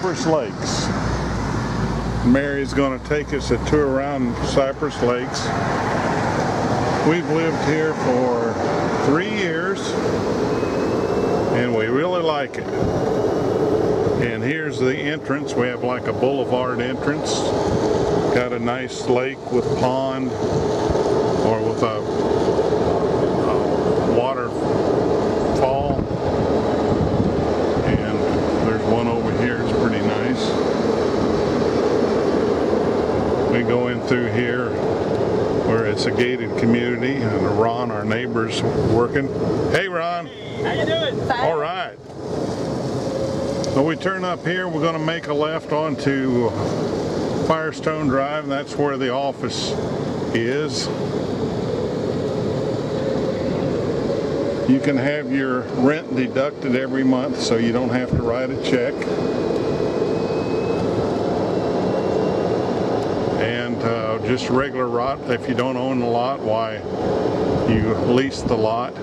Cypress Lakes. Mary's going to take us a tour around Cypress Lakes. We've lived here for 3 years and we really like it. And here's the entrance. We have like a boulevard entrance. Got a nice lake with pond or with a waterfall. And there's one over here. It's pretty nice. We go in through here where it's a gated community, and Ron, our neighbor's working. Hey Ron! Hey, how you doing? All right. So we turn up here, we're going to make a left onto Firestone Drive, and that's where the office is. You can have your rent deducted every month, so you don't have to write a check. And just regular lot. If you don't own the lot, why, you lease the lot.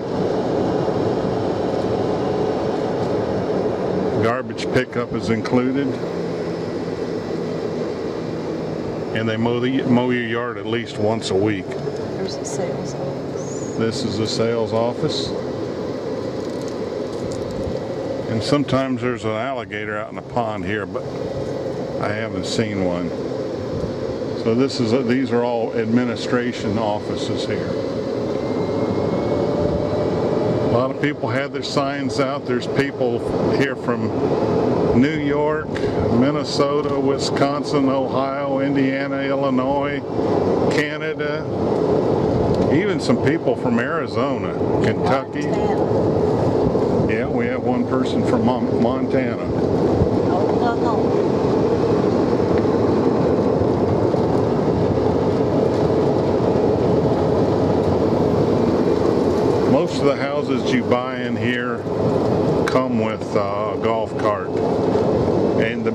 Garbage pickup is included. And they mow your yard at least once a week. There's a sales office. This is the sales office. And sometimes there's an alligator out in the pond here, but I haven't seen one. So these are all administration offices here. A lot of people have their signs out. There's people here from New York, Minnesota, Wisconsin, Ohio, Indiana, Illinois, Canada, even some people from Arizona, Kentucky. Montana. Yeah, we have one person from Montana. Oklahoma. Most of the houses you buy in here come with a golf cart. And the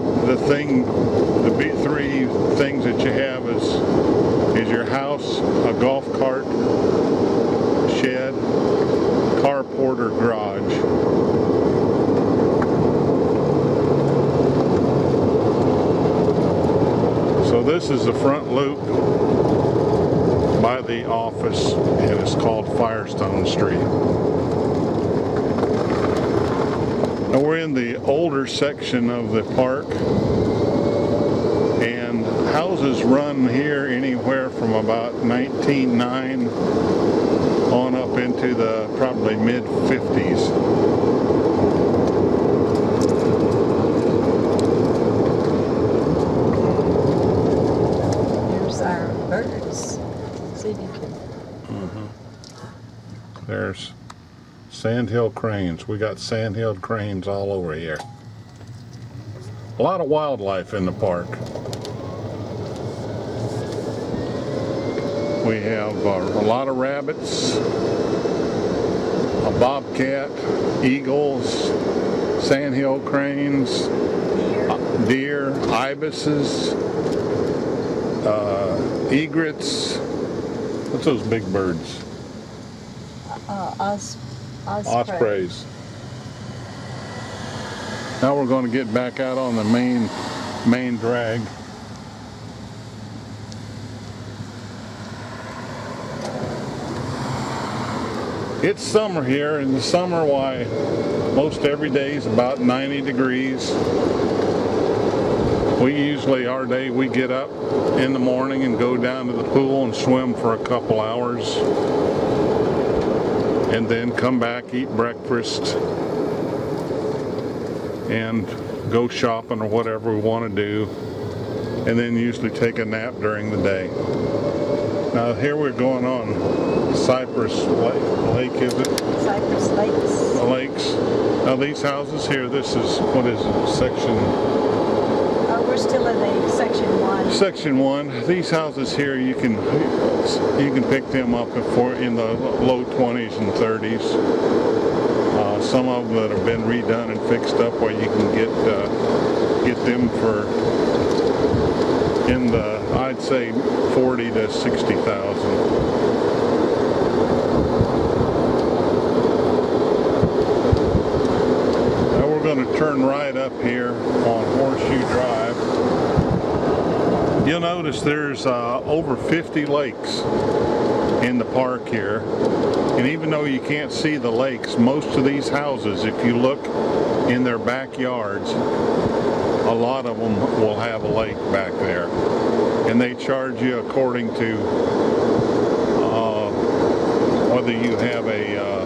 big three things that you have is your house, a golf cart, shed, carport, or garage. So this is the front loop by the office, and it's called Firestone Street. Now we're in the older section of the park, and houses run here anywhere from about 1909 on up into the probably mid-50s. Here's our birds. See if you can. There's sandhill cranes. We got sandhill cranes all over here. A lot of wildlife in the park. We have a lot of rabbits, a bobcat, eagles, sandhill cranes, deer, ibises, egrets. What's those big birds? Ospreys. Now we're going to get back out on the main drag. It's summer here. In the summer, why, most every day is about 90 degrees. Our day, we get up in the morning and go down to the pool and swim for a couple hours. And then come back, eat breakfast, and go shopping or whatever we want to do, and then usually take a nap during the day. Now here we're going on Cypress Lake, is it? Cypress Lakes. Lakes. Now these houses here, this is, what is it, section? We're still in the section 1. Section 1. These houses here, you can pick them up in the low 20s and 30s. Some of them that have been redone and fixed up, where you can get them for in the, I'd say, 40 to 60,000. going to turn right up here on Horseshoe Drive. You'll notice there's over 50 lakes in the park here. And even though you can't see the lakes, most of these houses, if you look in their backyards, a lot of them will have a lake back there. And they charge you according to whether you have a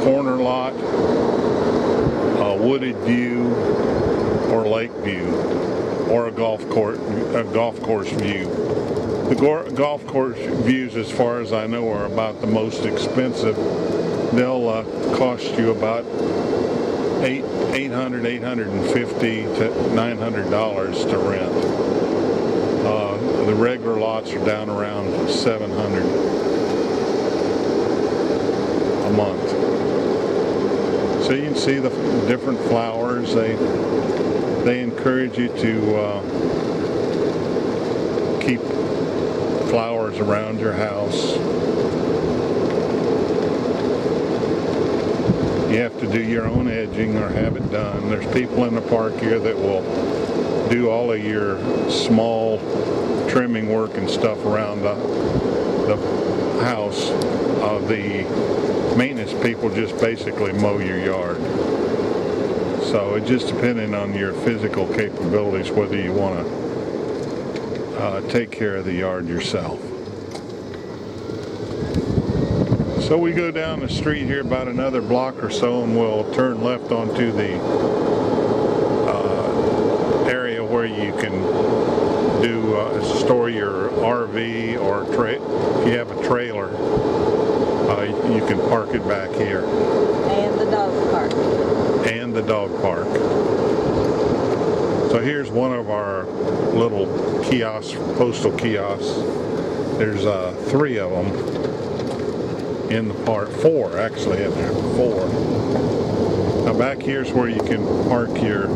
corner lot, a wooded view, or lake view, or a golf course view. The golf course views, as far as I know, are about the most expensive. They'll cost you about $850 to $900 to rent. The regular lots are down around $700 a month. So you can see the different flowers. They encourage you to keep flowers around your house. You have to do your own edging or have it done. There's people in the park here that will do all of your small trimming work and stuff around the house. The maintenance people just basically mow your yard. So it just depending on your physical capabilities whether you want to take care of the yard yourself. So we go down the street here about another block or so and we'll turn left onto the area where you can store your RV, or if you have a trailer, you can park it back here. And the dog park. And the dog park. So here's one of our little kiosks, postal kiosks. There's 3 of them in the park. 4 actually in there. 4. Now back here's where you can park your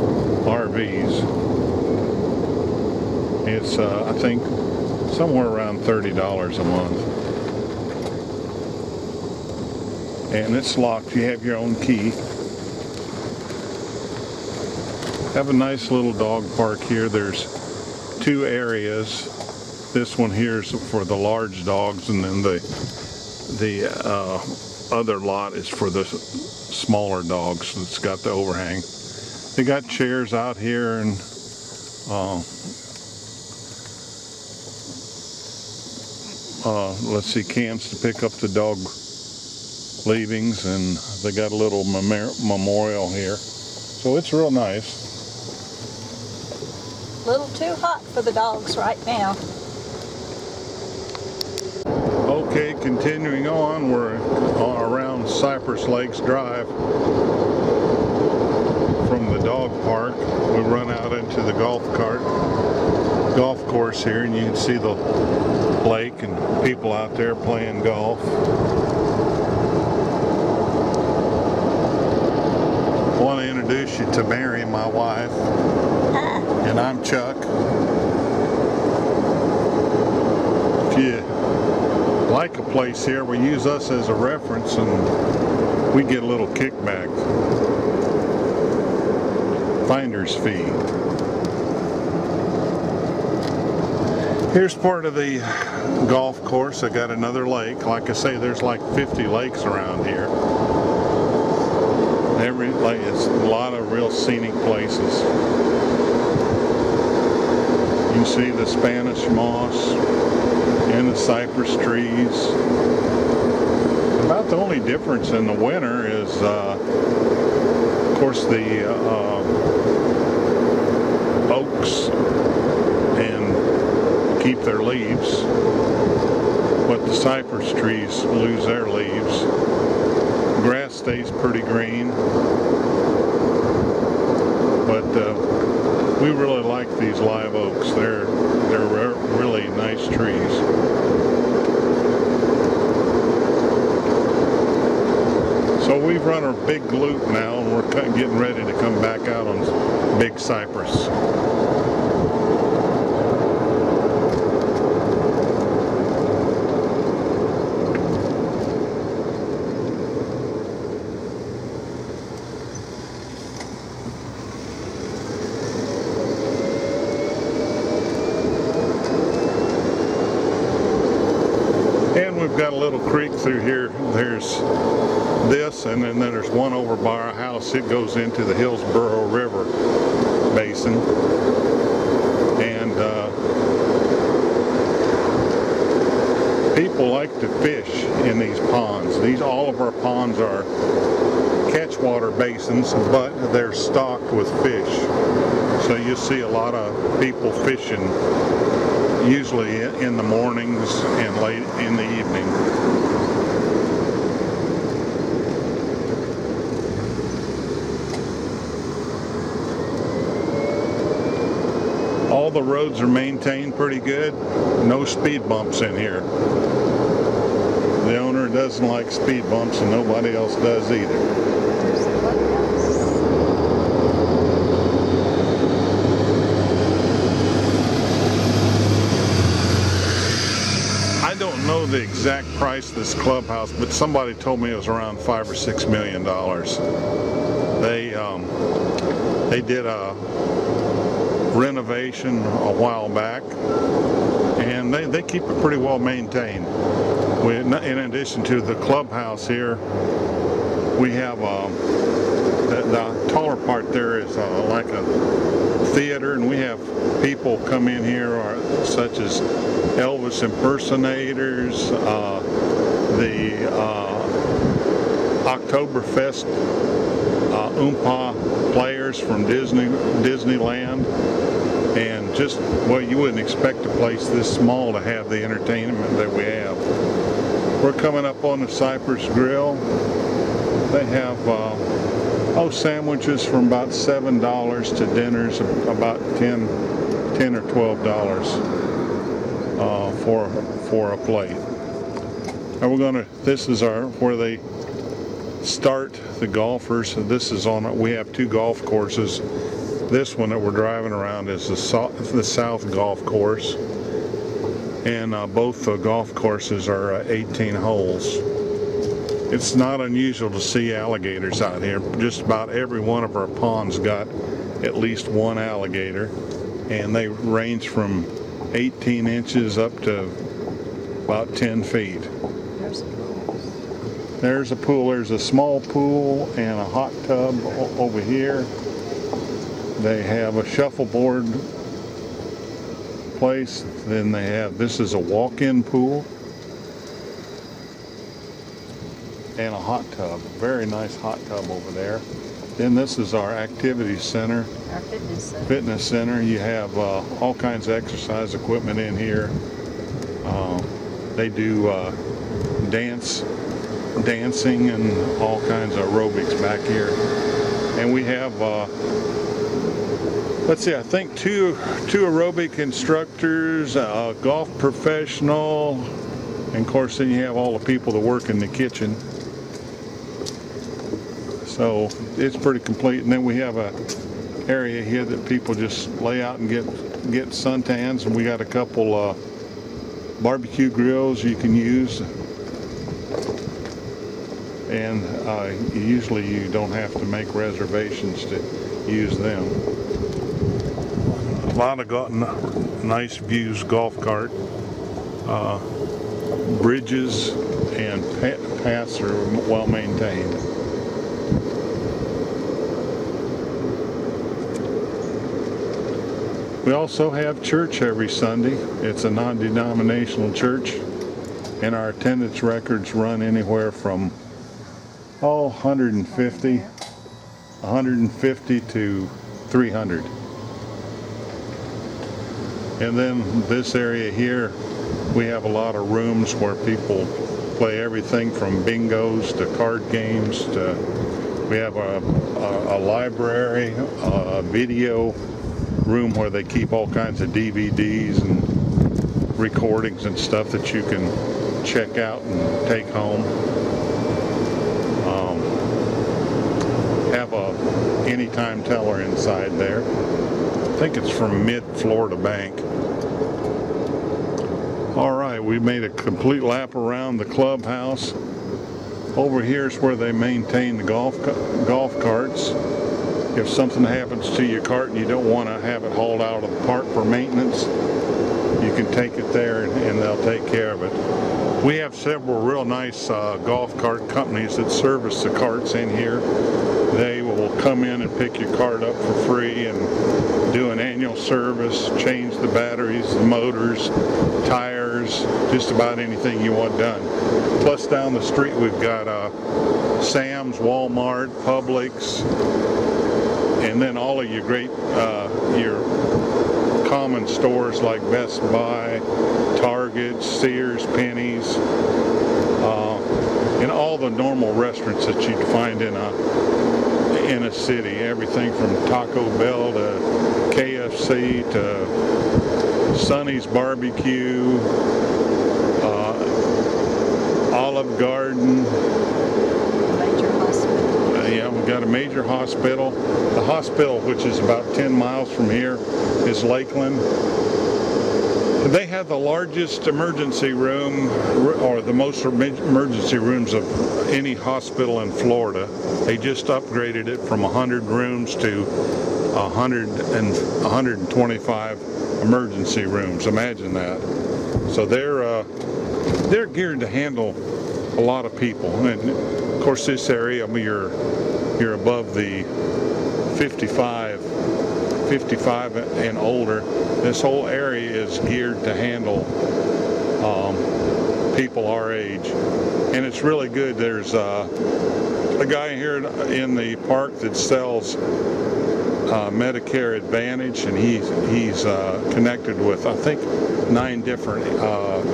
RVs. It's I think somewhere around $30 a month. And it's locked. You have your own key. Have a nice little dog park here. There's 2 areas. This one here is for the large dogs, and then the other lot is for the smaller dogs. It's got the overhang. They got chairs out here, and let's see, cans to pick up the dog leavings, and they got a little memorial here. So it's real nice. A little too hot for the dogs right now. Okay, continuing on, we're around Cypress Lakes Drive from the dog park. We run out into the golf course here, and you can see the lake and people out there playing golf. I want to introduce you to Mary, my wife, and I'm Chuck. If you like a place here, we use us as a reference and we get a little kickback, finder's fee. Here's part of the golf course. I got another lake. Like I say, there's like 50 lakes around here. Every lake, it's a lot of real scenic places. You can see the Spanish moss and the cypress trees. About the only difference in the winter is, of course, the oaks and keep their leaves, but the cypress trees lose their leaves. Grass stays pretty green, but we really like these live oaks. They're really nice trees. So we've run a big loop now, and we're getting ready to come back out on Big Cypress. got a little creek through here. There's this, and then there's one over by our house. It goes into the Hillsborough River basin. And people like to fish in these ponds. All of our ponds are catchwater basins, but they're stocked with fish. So you see a lot of people fishing, usually in the mornings and late in the evening. All the roads are maintained pretty good. No speed bumps in here. The owner doesn't like speed bumps, and nobody else does either. I don't know the exact price of this clubhouse, but somebody told me it was around $5 or $6 million. They did a renovation a while back, and they keep it pretty well maintained. In addition to the clubhouse here, we have the taller part there is like a theater, and we have people come in here such as Elvis impersonators, the Oktoberfest Oompa players from Disneyland, and just, well, you wouldn't expect a place this small to have the entertainment that we have. We're coming up on the Cypress Grill. They have sandwiches from about $7 to dinners about $10 or $12 for a plate. And this is where they start the golfers. This is we have two golf courses. This one that we're driving around is the South Golf Course, and both the golf courses are 18 holes. It's not unusual to see alligators out here. Just about every one of our ponds got at least one alligator, and they range from 18 inches up to about 10 feet. There's a pool. There's a small pool and a hot tub over here. They have a shuffleboard place. Then this is a walk-in pool and a hot tub. Very nice hot tub over there. Then this is our activity center. Our fitness center. Fitness center. You have all kinds of exercise equipment in here. They do dancing and all kinds of aerobics back here. And we have let's see, I think two aerobic instructors, a golf professional, and of course then you have all the people that work in the kitchen. So it's pretty complete. And then we have a area here that people just lay out and get suntans, and we got a couple barbecue grills you can use. And usually you don't have to make reservations to use them. A lot of nice views, golf cart, bridges and paths are well maintained. We also have church every Sunday. It's a non-denominational church, and our attendance records run anywhere from 150 to 300. And then this area here, we have a lot of rooms where people play everything from bingos to card games to, we have a library, a video room where they keep all kinds of DVDs and recordings and stuff that you can check out and take home. Have a anytime teller inside there. I think it's from Mid-Florida Bank. All right, we made a complete lap around the clubhouse. Over here is where they maintain the golf carts. If something happens to your cart and you don't want to have it hauled out of the park for maintenance, you can take it there and they'll take care of it. We have several real nice golf cart companies that service the carts in here. They will come in and pick your cart up for free and do an annual service, change the batteries, the motors, tires, just about anything you want done. Plus down the street we've got Sam's, Walmart, Publix, and then all of your great your common stores like Best Buy, Target, Sears, Penny's, and all the normal restaurants that you'd find in a city. Everything from Taco Bell to KFC to Sonny's Barbecue, Olive Garden. Major hospital. Yeah, we've got a major hospital. The hospital, which is about 10 miles from here, is Lakeland. They have the largest emergency room, or the most emergency rooms of any hospital in Florida. They just upgraded it from 100 rooms to 125 emergency rooms. Imagine that. So they're geared to handle a lot of people. And of course, this area, I mean, you're above the 55 and older. This whole area is geared to handle people our age, and it's really good. There's a guy here in the park that sells Medicare Advantage, and he's connected with, I think, 9 different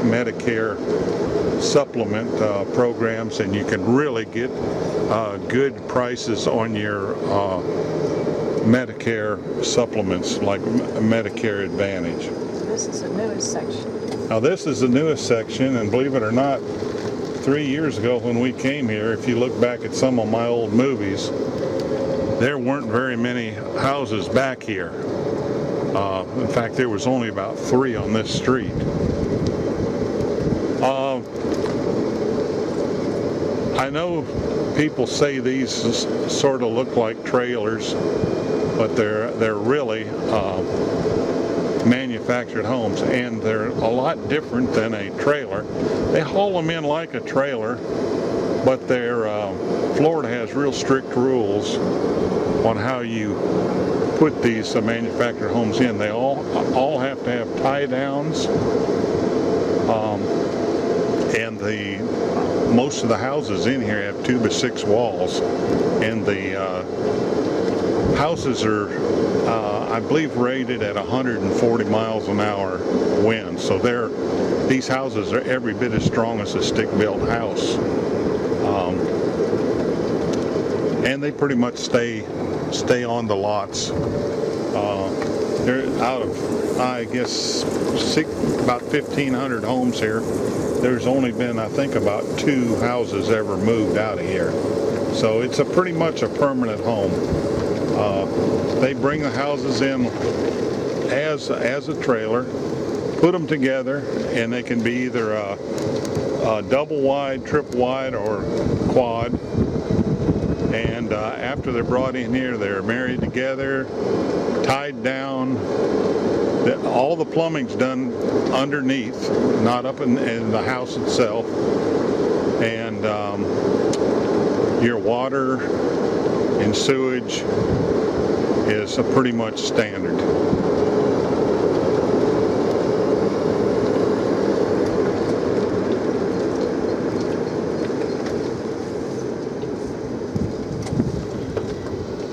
Medicare supplement programs, and you can really get good prices on your Medicare supplements like Medicare Advantage. This is the newest section. Now this is the newest section, and believe it or not, 3 years ago when we came here, if you look back at some of my old movies, there weren't very many houses back here. In fact, there was only about 3 on this street. I know people say these sort of look like trailers, but they're really manufactured homes, and they're a lot different than a trailer. They haul them in like a trailer, but Florida has real strict rules on how you put these manufactured homes in. They all have to have tie downs, and most of the houses in here have 2x6 walls, and the houses are, I believe, rated at 140 miles an hour wind. So these houses are every bit as strong as a stick-built house, and they pretty much stay on the lots. They're out of, I guess, about 1,500 homes here. There's only been, I think, about 2 houses ever moved out of here. So it's pretty much a permanent home. They bring the houses in as a trailer, put them together, and they can be either a double wide, triple wide, or quad. And after they're brought in here, they're married together, tied down. All the plumbing's done underneath, not up in the house itself. And your water and sewage is pretty much standard.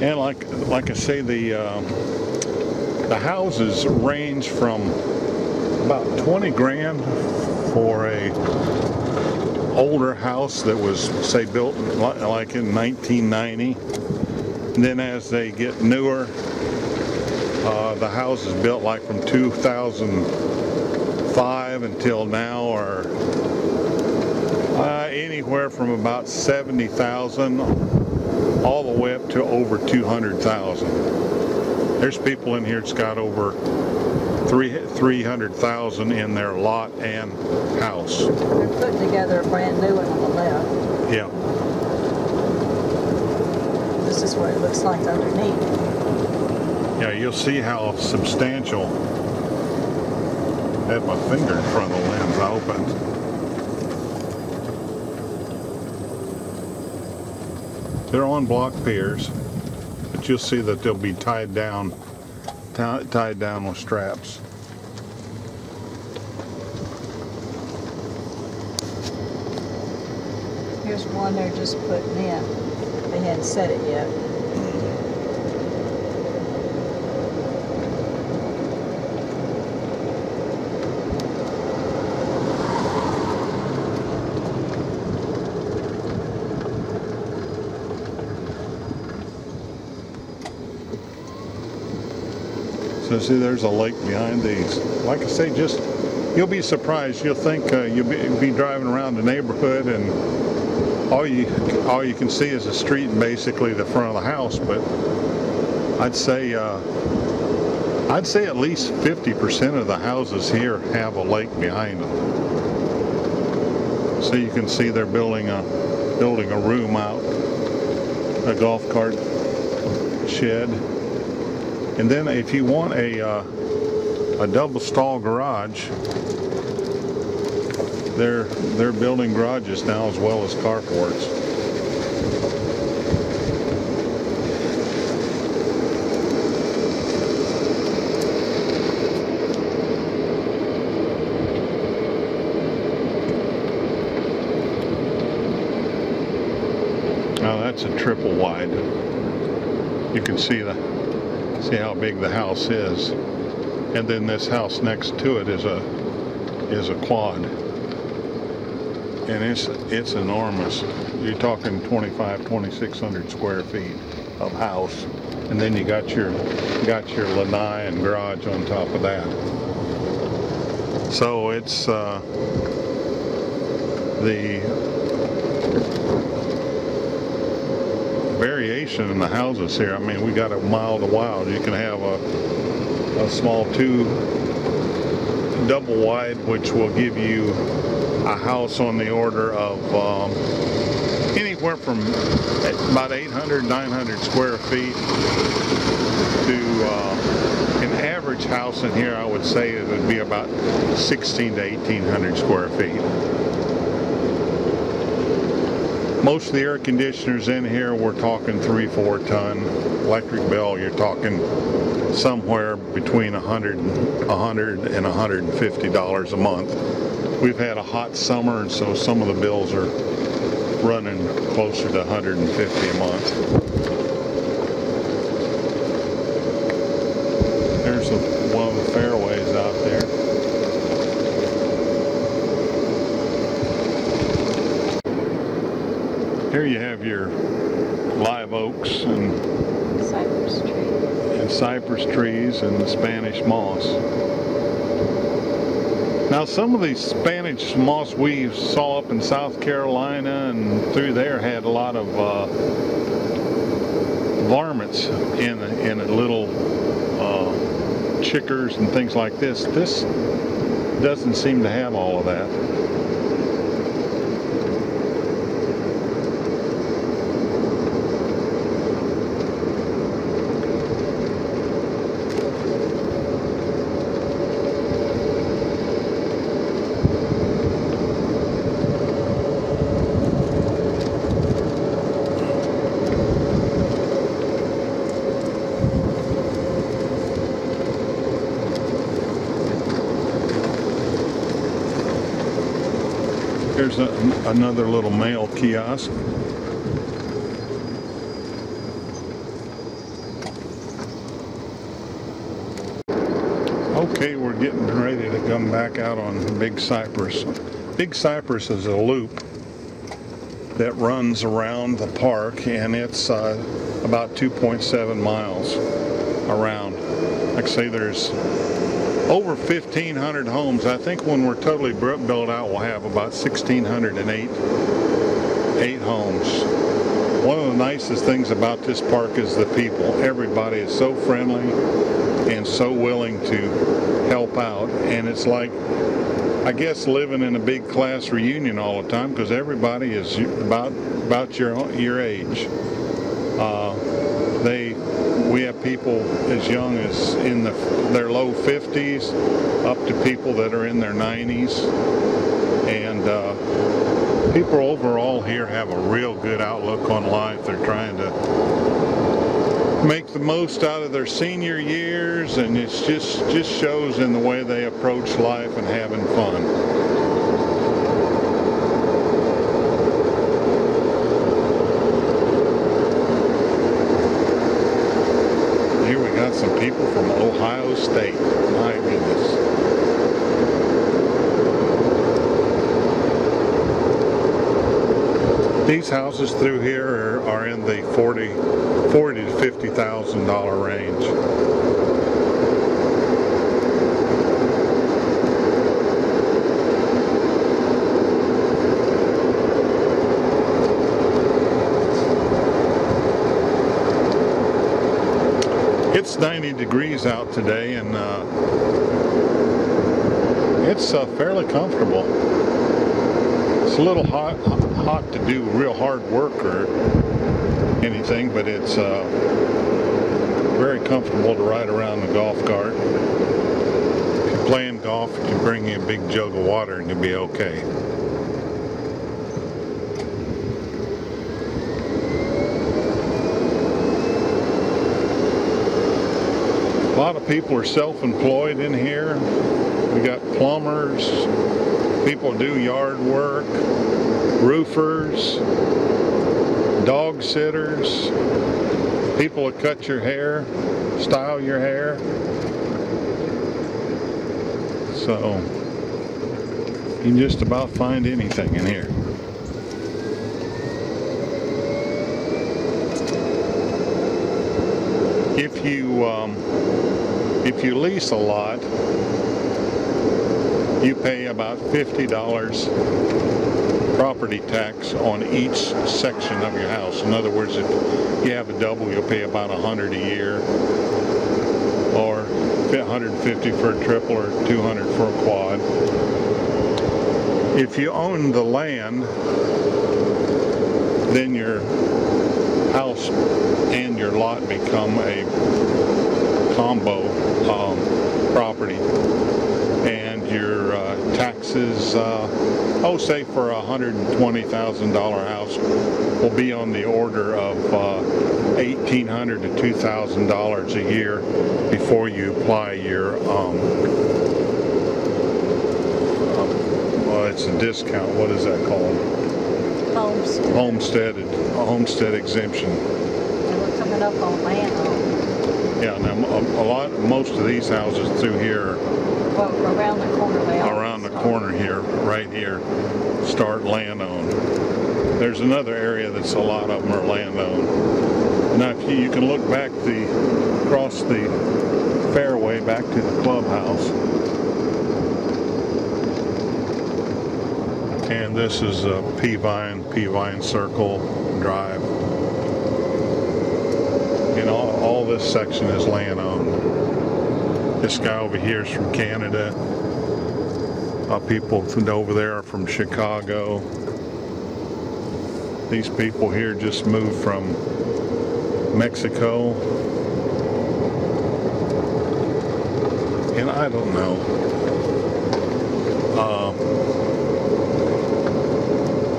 And like I say, the houses range from about 20 grand for a older house that was, say, built like in 1990. And then as they get newer, the houses built like from 2005 until now are anywhere from about 70,000 all the way up to over 200,000. There's people in here that's got over 300,000 in their lot and house. They're putting together a brand new one on the left. Yeah. This is what it looks like underneath. Yeah, you'll see how substantial had my finger in front of the lens open. They're on block piers, but you'll see that they'll be tied down with straps. Here's one they're just putting in. They hadn't set it yet. So see, there's a lake behind these. Like I say, you'll be surprised. You'll think you'll be driving around the neighborhood and all you can see is a street and basically the front of the house. But I'd say at least 50% of the houses here have a lake behind them. So you can see they're building a room out, a golf cart shed. And then if you want a double stall garage, they're building garages now as well as carports. Now that's a triple wide. You can see how big the house is, and then this house next to it is a quad, and it's enormous. You're talking 2,600 square feet of house, and then you got your lanai and garage on top of that. So it's the variation in the houses here. I mean, we got a mile to wild. You can have a small double wide, which will give you a house on the order of anywhere from about 800, 900 square feet to an average house in here. I would say it would be about 16 to 1,800 square feet. Most of the air conditioners in here, we're talking 3-4 ton. Electric bill, you're talking somewhere between $100 and $150 a month. We've had a hot summer, and so some of the bills are running closer to $150 a month. There's one of the fairways out there. Here you have your live oaks and cypress trees and the Spanish moss. Now some of these Spanish moss we saw up in South Carolina and through there had a lot of varmints in it, little chickers and things like this. This doesn't seem to have all of that. Here's another little mail kiosk. Okay, we're getting ready to come back out on Big Cypress. Big Cypress is a loop that runs around the park, and it's about 2.7 miles around. Like I say, there's over 1,500 homes. I think when we're totally built out, we'll have about 1,608 homes. One of the nicest things about this park is the people. Everybody is so friendly and so willing to help out, and it's like, I guess, living in a big class reunion all the time, because everybody is about your age. We have people as young as in their low 50s up to people that are in their 90s. And people overall here have a real good outlook on life. They're trying to make the most out of their senior years, and it just shows in the way they approach life and having fun. Here we got some people from Ohio State. My goodness. These houses through here are in the $40,000 to $50,000 range. It's 90 degrees out today, and it's fairly comfortable. It's a little hot to do real hard work or anything, but it's very comfortable to ride around the golf cart. If you're playing golf, you can bring you a big jug of water and you'll be okay. A lot of people are self-employed in here. We got plumbers, people do yard work, roofers, dog sitters, people that cut your hair, style your hair. So you can just about find anything in here. If you lease a lot, you pay about $50 property tax on each section of your house. In other words, if you have a double, you'll pay about $100 a year, or $150 for a triple, or $200 for a quad. If you own the land, then your house and your lot become a combo property, and your taxes, say for a $120,000 house, will be on the order of $1,800 to $2,000 a year before you apply your well, it's a discount. What is that called? Homestead exemption. And we're coming up on land. Yeah, now most of these houses through here, well, around the corner, around the corner here, right here, start land owned. There's another area that's a lot of them are land owned. Now, if you can look back across the fairway back to the clubhouse, and this is Peavine Circle Drive. And all this section is land owned. This guy over here is from Canada. People from over there are from Chicago. These people here just moved from Mexico. And I don't know.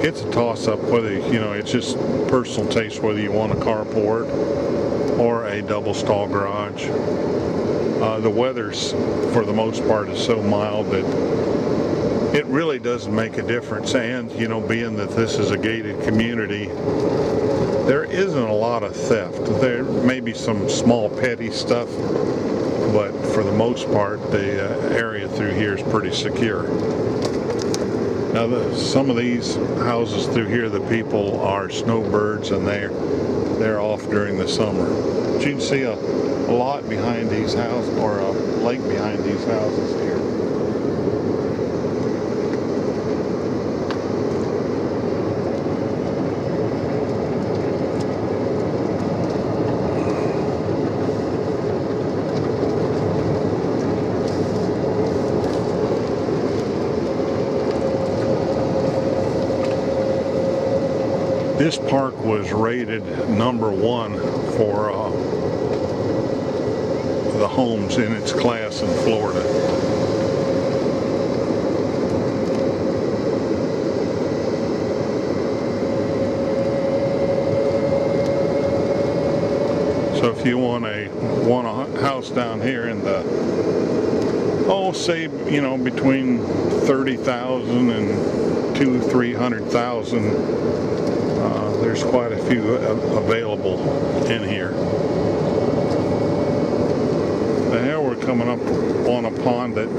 It's a toss-up whether, it's just personal taste whether you want a carport or a double stall garage. The weather's, for the most part, is so mild that it really doesn't make a difference. And, being that this is a gated community, there isn't a lot of theft. There may be some small petty stuff, but for the most part, the area through here is pretty secure. Now, some of these houses through here, the people are snowbirds, and they're off during the summer. But you can see a lot behind these houses, or a lake behind these houses here. This park was rated #1 for the homes in its class in Florida. So if you want a house down here in the, say, you know, between 30,000 and 200,000-300,000, there's quite a few available in here. Now we're coming up on a pond that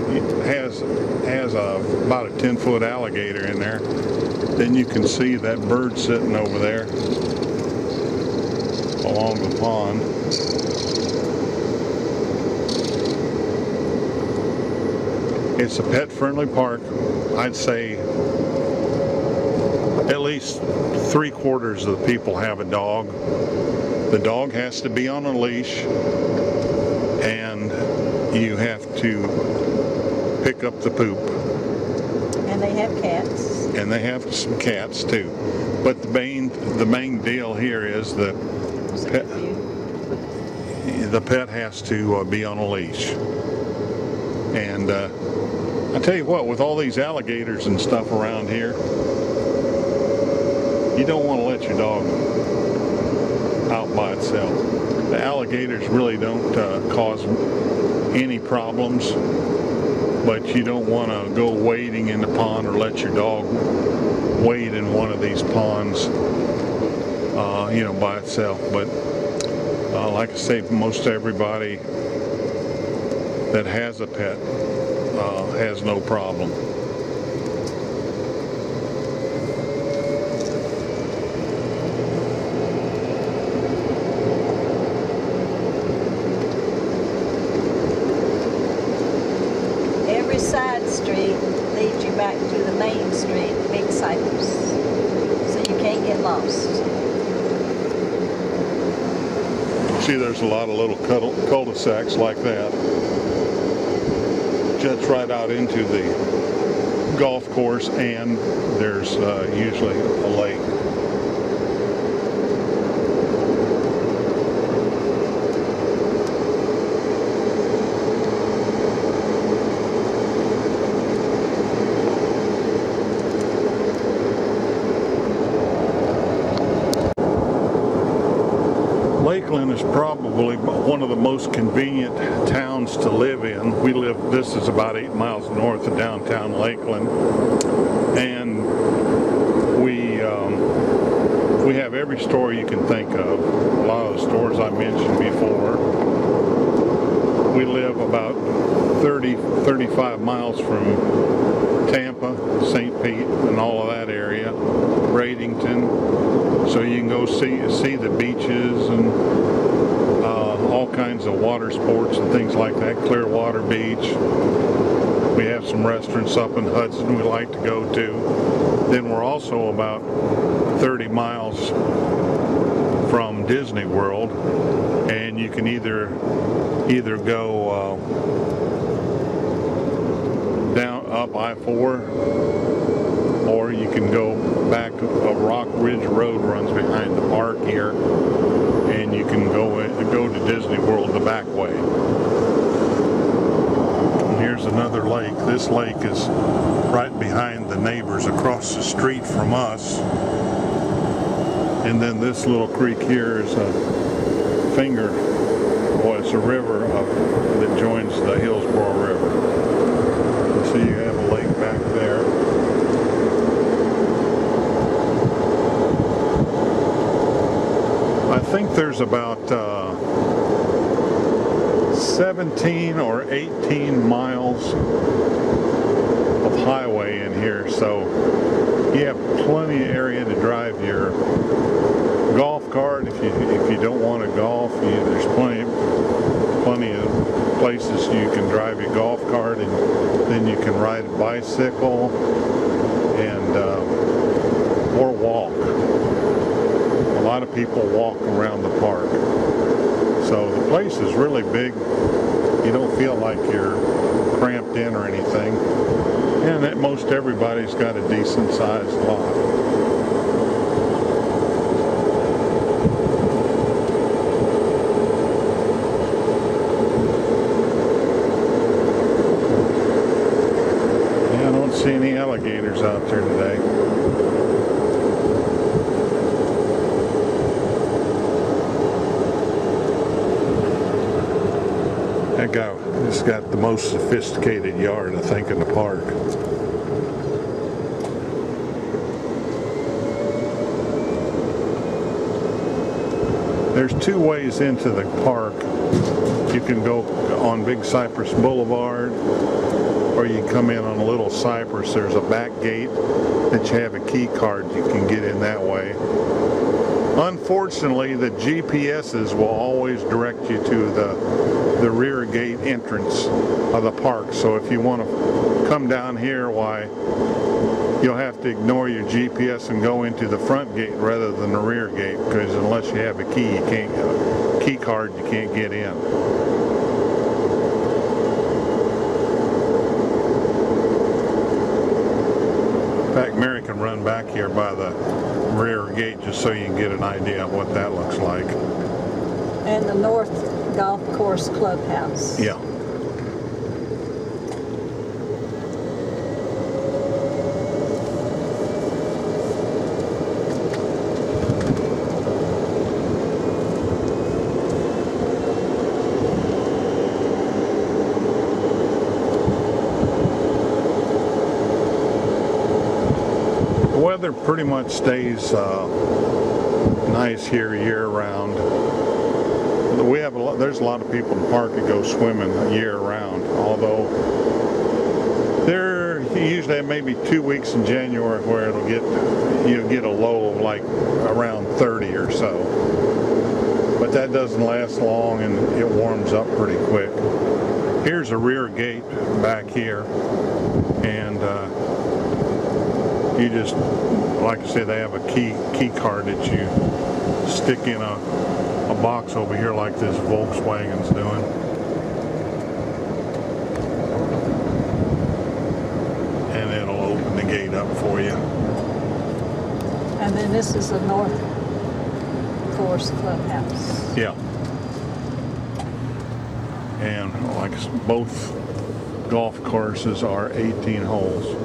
has about a 10-foot alligator in there. Then you can see that bird sitting over there along the pond. It's a pet-friendly park. I'd say at least 3/4 of the people have a dog. The dog has to be on a leash, and you have to pick up the poop. And they have cats. And they have some cats too. But the main deal here is the pet has to be on a leash. And I tell you what, with all these alligators and stuff around here, you don't want to let your dog out by itself. The alligators really don't cause any problems, but you don't want to go wading in the pond or let your dog wade in one of these ponds, you know, by itself. But like I say, most everybody that has a pet has no problem. Every side street leads you back to the main street, Big Cypress, so you can't get lost. See, there's a lot of little cul-de-sacs like that. Juts right out into the golf course, and there's usually a lake. Lakeland is probably one of the most convenient towns to live in. This is about 8 miles north of downtown Lakeland, and we have every store you can think of. A lot of the stores I mentioned before. We live about 35 miles from Tampa, St. Pete, and all of that area, Bradenton. So you can go see the beaches and all kinds of water sports and things like that. Clearwater Beach. We have some restaurants up in Hudson we like to go to. Then we're also about 30 miles from Disney World, and you can either go down up I-4, or you can go back. A Rock Ridge Road runs behind the park here, and you can go to Disney World the back way. And here's another lake. This lake is right behind the neighbors across the street from us. And then this little creek here is a it's a river that joins the Hillsborough River. So you have a lake back there. I think there's about 17 or 18 miles of highway in here, so you have plenty of area to drive your golf cart. If you don't want to golf, there's plenty of places you can drive your golf cart, and then you can ride a bicycle and or walk. A lot of people walk around the park. So the place is really big. You don't feel like you're cramped in or anything. And that most everybody's got a decent sized lot. alligators out there today. That guy has got the most sophisticated yard, I think, in the park. There's two ways into the park. You can go on Big Cypress Boulevard, or you come in on Little Cypress. There's a back gate that you have a key card. You can get in that way. Unfortunately, the GPSs will always direct you to the rear gate entrance of the park. So if you want to come down here, why, you'll have to ignore your GPS and go into the front gate rather than the rear gate, because unless you have a key, you can't, key card, you can't get in. In fact, Mary can run back here by the rear gate just so you can get an idea of what that looks like. And the North Golf Course Clubhouse. Yeah. The weather pretty much stays nice here year round. We have there's a lot of people in the park that go swimming year round, although there usually maybe 2 weeks in January where you'll get a low of like around 30 or so. But that doesn't last long and it warms up pretty quick. Here's a rear gate back here, and you just, like I said, they have a key card that you stick in a box over here like this Volkswagen's doing. And it'll open the gate up for you. And then this is the North Course Clubhouse. Yeah. And like I said, both golf courses are 18 holes.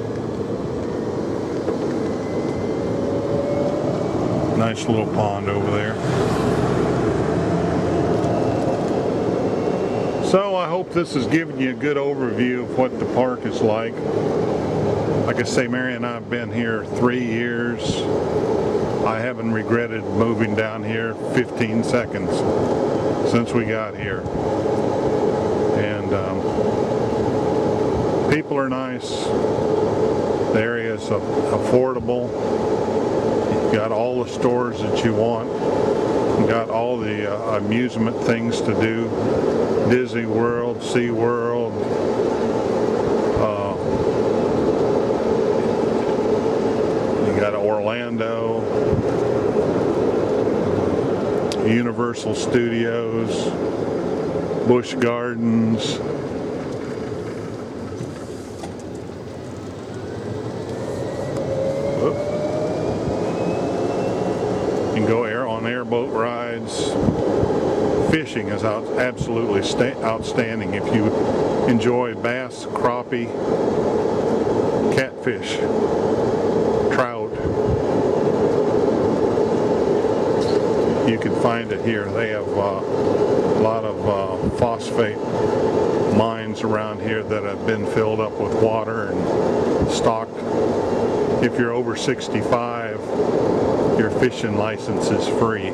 Nice little pond over there. So I hope this has given you a good overview of what the park is like. Like I say, Mary and I have been here 3 years. I haven't regretted moving down here 15 seconds since we got here. And people are nice. The area is affordable. You've got all the stores that you want. You've got all the amusement things to do. Disney World, Sea World. You got Orlando. Universal Studios. Busch Gardens. You can go on airboat rides. Fishing is absolutely outstanding if you enjoy bass, crappie, catfish, trout. You can find it here. They have a lot of phosphate mines around here that have been filled up with water and stocked. If you're over 65, your fishing license is free.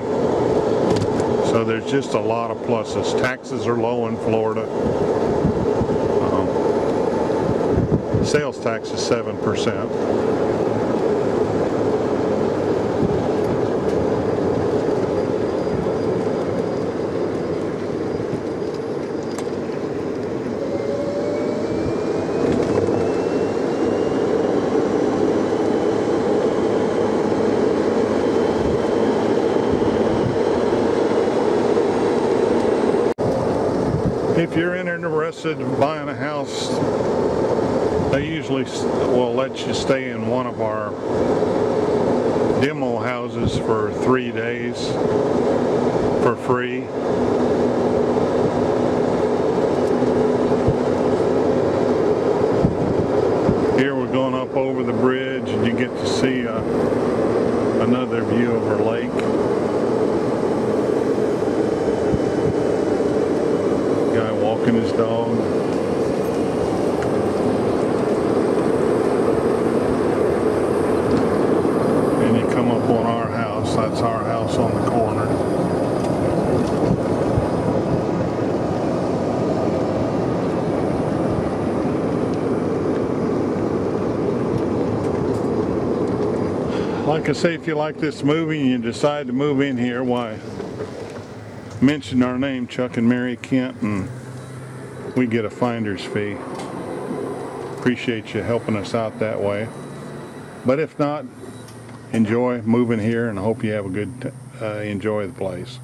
So there's just a lot of pluses. Taxes are low in Florida. Sales tax is 7%. If you're interested in buying a house, they usually will let you stay in one of our demo houses for 3 days for free. Here we're going up over the bridge and you get to see another view of our lake. Guy walking his dog. And you come up on our house. That's our house on the corner. Like I say, if you like this movie and you decide to move in here, why, mention our name, Chuck and Mary Kent, and we get a finder's fee. Appreciate you helping us out that way. But if not, enjoy moving here and I hope you have a good, enjoy the place.